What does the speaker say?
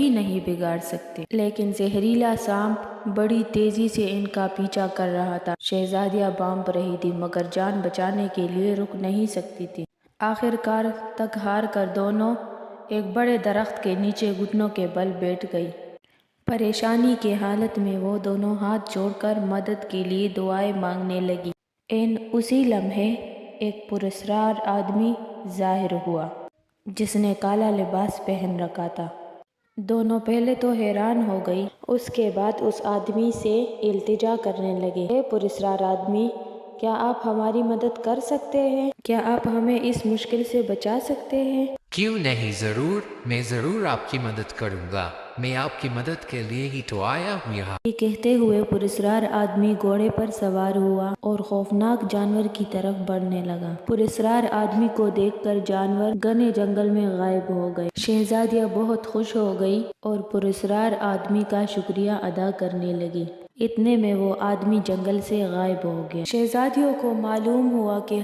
ہی نہیں بگاڑ سکتے، لیکن زہریلا سانپ بڑی تیزی سے ان کا پیچھا کر رہا تھا۔ شہزادیاں بانپ رہی تھی مگر جان بچانے کے لیے رک نہیں سکتی تھی۔ آخر کار تک ہار کر دونوں ایک بڑے درخت کے نیچے گھٹنوں کے بل بیٹھ گئی۔ پریشانی کی حالت میں وہ دونوں ہاتھ جوڑ کر مدد کے لیے دعائیں مانگنے لگی۔ اسی لمحے ایک پراسرار آدمی ظاہر ہوا جس نے کالا لباس پہن رکھا تھا۔ دونوں پہلے تو حیران ہو گئی، اس کے بعد اس آدمی سے التجا کرنے لگے، اے پراسرار آدمی، کیا آپ ہماری مدد کر سکتے ہیں؟ کیا آپ ہمیں اس مشکل سے بچا سکتے ہیں؟ کیوں نہیں، ضرور، میں ضرور آپ کی مدد کروں گا، میں آپ کی مدد کے لیے ہی تو آیا ہوں یہاں۔ یہ کہتے ہوئے پراسرار آدمی گھوڑے پر سوار ہوا اور خوفناک جانور کی طرف بڑھنے لگا۔ پراسرار آدمی کو دیکھ کر جانور گھنے جنگل میں غائب ہو گئے۔ شہزادیاں بہت خوش ہو گئی اور پراسرار آدمی کا شکریہ ادا کرنے لگی۔ اتنے میں وہ آدمی جنگل سے غائب ہو گیا۔ شہزادیوں کو معلوم ہوا کہ